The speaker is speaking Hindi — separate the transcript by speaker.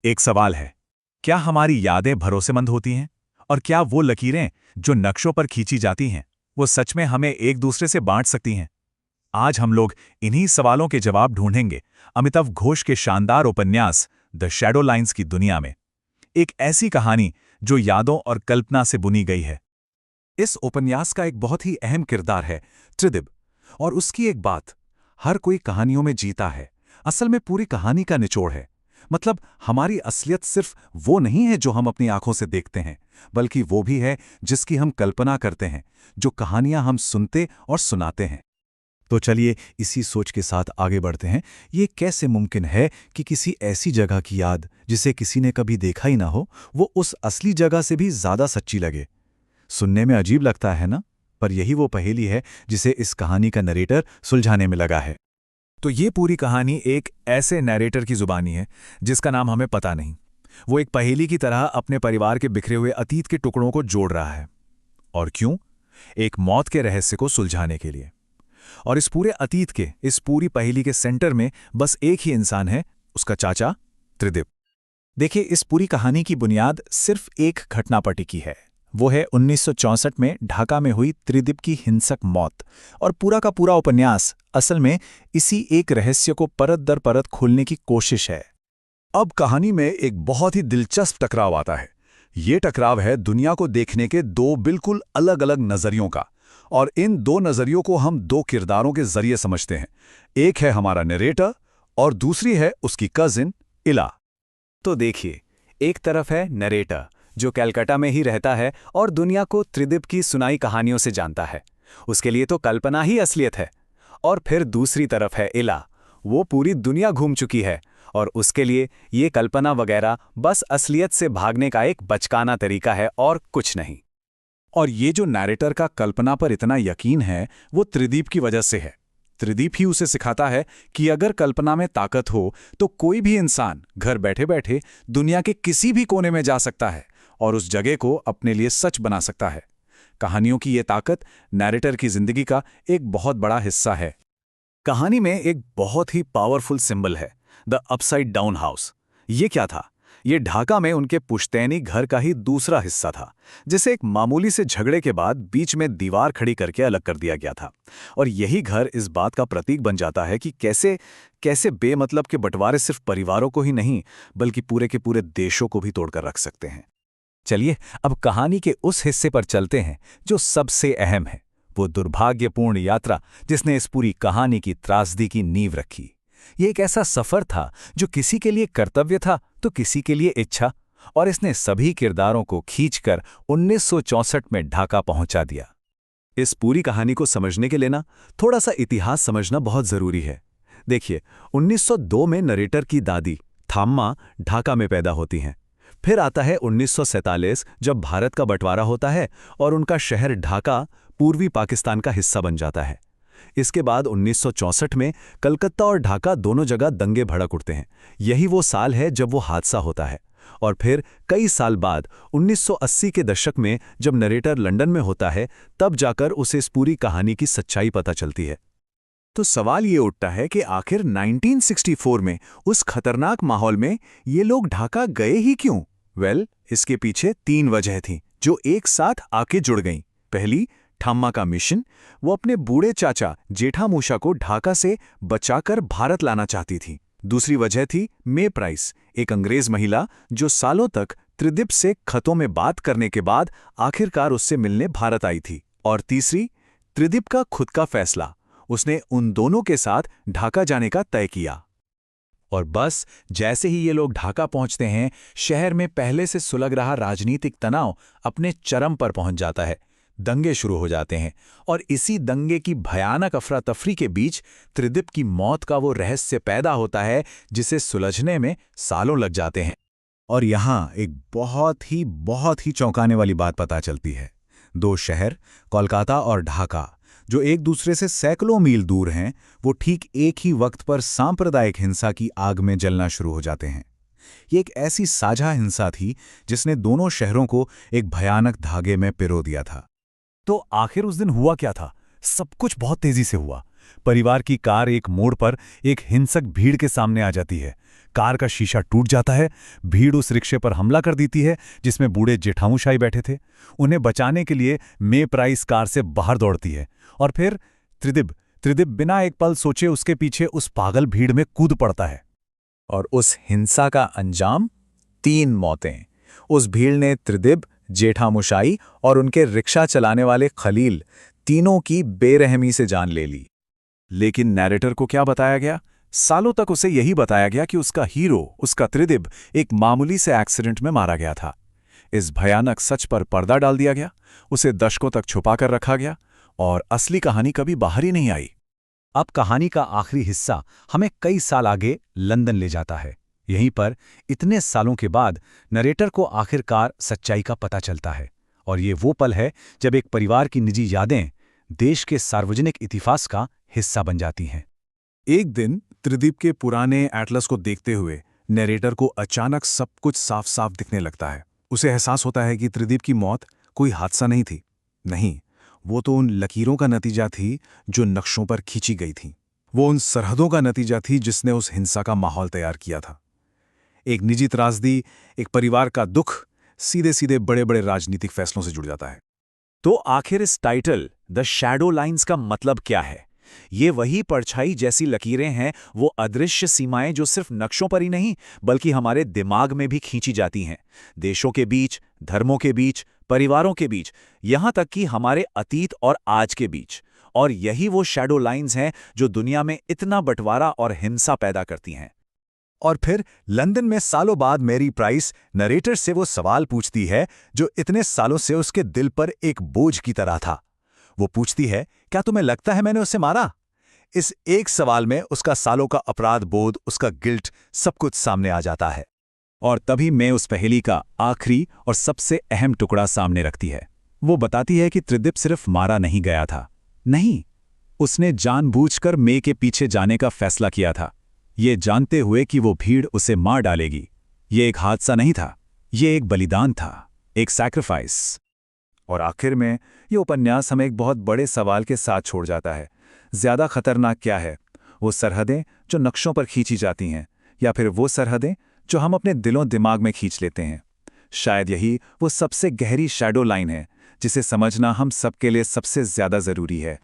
Speaker 1: एक सवाल है, क्या हमारी यादें भरोसेमंद होती हैं? और क्या वो लकीरें जो नक्शों पर खींची जाती हैं, वो सच में हमें एक दूसरे से बांट सकती हैं? आज हम लोग इन्हीं सवालों के जवाब ढूंढेंगे अमिताभ घोष के शानदार उपन्यास द शैडो लाइन्स की दुनिया में। एक ऐसी कहानी जो यादों और कल्पना से बुनी गई है। इस उपन्यास का एक बहुत ही अहम किरदार है त्रिदिब। और उसकी एक बात, हर कोई कहानियों में जीता है, असल में पूरी कहानी का निचोड़ है। मतलब हमारी असलियत सिर्फ वो नहीं है जो हम अपनी आंखों से देखते हैं, बल्कि वो भी है जिसकी हम कल्पना करते हैं, जो कहानियां हम सुनते और सुनाते हैं। तो चलिए इसी सोच के साथ आगे बढ़ते हैं। ये कैसे मुमकिन है कि किसी ऐसी जगह की याद जिसे किसी ने कभी देखा ही ना हो, वो उस असली जगह से भी ज्यादा सच्ची लगे? सुनने में अजीब लगता है ना, पर यही वो पहेली है जिसे इस कहानी का नरेटर सुलझाने में लगा है। तो ये पूरी कहानी एक ऐसे नैरेटर की जुबानी है जिसका नाम हमें पता नहीं। वो एक पहेली की तरह अपने परिवार के बिखरे हुए अतीत के टुकड़ों को जोड़ रहा है। और क्यों? एक मौत के रहस्य को सुलझाने के लिए। और इस पूरे अतीत के, इस पूरी पहेली के सेंटर में बस एक ही इंसान है, उसका चाचा त्रिदिब। देखिए, इस पूरी कहानी की बुनियाद सिर्फ एक घटना पर टिकी है। वो है 1964 में ढाका में हुई त्रिदिब की हिंसक मौत। और पूरा का पूरा उपन्यास असल में इसी एक रहस्य को परत दर परत खोलने की कोशिश है। अब कहानी में एक बहुत ही दिलचस्प टकराव आता है। ये टकराव है दुनिया को देखने के दो बिल्कुल अलग अलग नजरियों का। और इन दो नजरियों को हम दो किरदारों के जरिए समझते हैं। एक है हमारा नरेटर और दूसरी है उसकी कजिन इला। तो देखिए, एक तरफ है नरेटर जो कलकत्ता में ही रहता है और दुनिया को त्रिदिब की सुनाई कहानियों से जानता है। उसके लिए तो कल्पना ही असलियत है। और फिर दूसरी तरफ है इला। वो पूरी दुनिया घूम चुकी है और उसके लिए ये कल्पना वगैरह बस असलियत से भागने का एक बचकाना तरीका है और कुछ नहीं। और ये जो नैरेटर का कल्पना पर इतना यकीन है, वो त्रिदीप की वजह से है। त्रिदीप ही उसे सिखाता है कि अगर कल्पना में ताकत हो तो कोई भी इंसान घर बैठे बैठे दुनिया के किसी भी कोने में जा सकता है और उस जगह को अपने लिए सच बना सकता है। कहानियों की ये ताकत नैरेटर की जिंदगी का एक बहुत बड़ा हिस्सा है। कहानी में एक बहुत ही पावरफुल सिंबल है, द अपसाइड डाउन हाउस। ये क्या था? ये ढाका में उनके पुश्तैनी घर का ही दूसरा हिस्सा था, जिसे एक मामूली से झगड़े के बाद बीच में दीवार खड़ी करके अलग कर दिया गया था। और यही घर इस बात का प्रतीक बन जाता है कि कैसे कैसे बेमतलब के बंटवारे सिर्फ परिवारों को ही नहीं, बल्कि पूरे के पूरे देशों को भी तोड़कर रख सकते हैं। चलिए अब कहानी के उस हिस्से पर चलते हैं जो सबसे अहम है, वो दुर्भाग्यपूर्ण यात्रा जिसने इस पूरी कहानी की त्रासदी की नींव रखी। ये एक ऐसा सफर था जो किसी के लिए कर्तव्य था तो किसी के लिए इच्छा, और इसने सभी किरदारों को खींचकर 1964 में ढाका पहुंचा दिया। इस पूरी कहानी को समझने के लिए ना थोड़ा सा इतिहास समझना बहुत जरूरी है। देखिए, 1902 में नरेटर की दादी थाम्मा ढाका में पैदा होती हैं। फिर आता है 1947 जब भारत का बंटवारा होता है और उनका शहर ढाका पूर्वी पाकिस्तान का हिस्सा बन जाता है। इसके बाद 1964 में कलकत्ता और ढाका दोनों जगह दंगे भड़क उठते हैं। यही वो साल है जब वो हादसा होता है। और फिर कई साल बाद 1980 के दशक में जब नरेटर लंदन में होता है, तब जाकर उसे इस पूरी कहानी की सच्चाई पता चलती है। तो सवाल ये उठता है कि आखिर 1964 में उस खतरनाक माहौल में ये लोग ढाका गए ही क्यों? इसके पीछे 3 वजह थीं जो एक साथ आके जुड़ गईं। पहली, ठाम्मा का मिशन। वो अपने बूढ़े चाचा जेठा मूसा को ढाका से बचाकर भारत लाना चाहती थी। दूसरी वजह थी मे प्राइस, एक अंग्रेज महिला जो सालों तक त्रिदिब से खतों में बात करने के बाद आखिरकार उससे मिलने भारत आई थी। और तीसरी, त्रिदिब का खुद का फैसला। उसने उन दोनों के साथ ढाका जाने का तय किया। और बस जैसे ही ये लोग ढाका पहुंचते हैं, शहर में पहले से सुलग रहा राजनीतिक तनाव अपने चरम पर पहुंच जाता है। दंगे शुरू हो जाते हैं और इसी दंगे की भयानक अफरा तफरी के बीच त्रिदिब की मौत का वो रहस्य पैदा होता है जिसे सुलझने में सालों लग जाते हैं। और यहाँ एक बहुत ही चौंकाने वाली बात पता चलती है। 2 शहर, कोलकाता और ढाका, जो एक दूसरे से सैकड़ों मील दूर हैं, वो ठीक एक ही वक्त पर सांप्रदायिक हिंसा की आग में जलना शुरू हो जाते हैं। ये एक ऐसी साझा हिंसा थी जिसने दोनों शहरों को एक भयानक धागे में पिरो दिया था। तो आखिर उस दिन हुआ क्या था? सब कुछ बहुत तेजी से हुआ। परिवार की कार एक मोड़ पर एक हिंसक भीड़ के सामने आ जाती है।
Speaker 2: कार का शीशा टूट जाता है। भीड़ उस रिक्शे पर हमला कर देती है जिसमें बूढ़े जेठामशाही बैठे थे। उन्हें बचाने के लिए मे प्राइस कार से बाहर दौड़ती है और फिर त्रिदिप बिना एक पल सोचे उसके पीछे उस पागल भीड़ में कूद पड़ता है।
Speaker 1: और उस हिंसा का अंजाम 3 मौतें। उस भीड़ ने त्रिदिप, जेठामशाही और उनके रिक्शा चलाने वाले खलील तीनों की बेरहमी से जान ले ली। लेकिन नैरेटर को क्या बताया गया? सालों तक उसे यही बताया गया कि उसका हीरो, उसका त्रिदिप, एक मामूली से एक्सीडेंट में मारा गया था। इस भयानक सच पर पर्दा डाल दिया गया, उसे दशकों तक छुपाकर रखा गया और असली कहानी कभी बाहर ही नहीं आई।
Speaker 2: अब कहानी का आखिरी हिस्सा हमें कई साल आगे लंदन ले जाता है। यहीं पर इतने सालों के बाद नरेटर को आखिरकार सच्चाई का पता चलता है और ये वो पल है जब एक परिवार की निजी यादें देश के सार्वजनिक इतिहास का हिस्सा बन जाती हैं।
Speaker 1: एक दिन त्रिदिप के पुराने एटलस को देखते हुए नरेटर को अचानक सब कुछ साफ साफ दिखने लगता है। उसे एहसास होता है कि त्रिदिप की मौत कोई हादसा नहीं थी। नहीं, वो तो उन लकीरों का नतीजा थी जो नक्शों पर खींची गई थी। वो उन सरहदों का नतीजा थी जिसने उस हिंसा का माहौल तैयार किया था। एक निजी त्रासदी, एक परिवार का दुख सीधे सीधे बड़े बड़े राजनीतिक फैसलों से जुड़ जाता है। तो आखिर इस टाइटल द शैडो लाइन्स का मतलब क्या है? ये वही परछाई जैसी लकीरें हैं, वो अदृश्य सीमाएं जो सिर्फ नक्शों पर ही नहीं बल्कि हमारे दिमाग में भी खींची जाती हैं। देशों के बीच, धर्मों के बीच, परिवारों के बीच, यहां तक कि हमारे अतीत और आज के बीच। और यही वो शैडो लाइन्स हैं जो दुनिया में इतना बंटवारा और हिंसा पैदा करती हैं।
Speaker 2: और फिर लंदन में सालों बाद मेरी प्राइस नरेटर से वो सवाल पूछती है जो इतने सालों से उसके दिल पर एक बोझ की तरह था। वो पूछती है, क्या तुम्हें लगता है मैंने उसे मारा? इस एक सवाल में उसका सालों का अपराध बोध, उसका गिल्ट, सब कुछ सामने आ जाता है।
Speaker 1: और तभी मैं उस पहेली का आखिरी और सबसे अहम टुकड़ा सामने रखती है। वो बताती है कि त्रिदिप सिर्फ मारा नहीं गया था। नहीं, उसने जानबूझकर मे के पीछे जाने का फैसला किया था, ये जानते हुए कि वो भीड़ उसे मार डालेगी। ये एक हादसा नहीं था, ये एक बलिदान था, एक सैक्रिफाइस। और आखिर में ये उपन्यास हमें एक बहुत बड़े सवाल के साथ छोड़ जाता है। ज़्यादा खतरनाक क्या है, वो सरहदें जो नक्शों पर खींची जाती हैं, या फिर वो सरहदें जो हम अपने दिलों दिमाग में खींच लेते हैं? शायद यही वो सबसे गहरी शैडो लाइन है जिसे समझना हम सबके लिए सबसे ज़्यादा ज़रूरी है।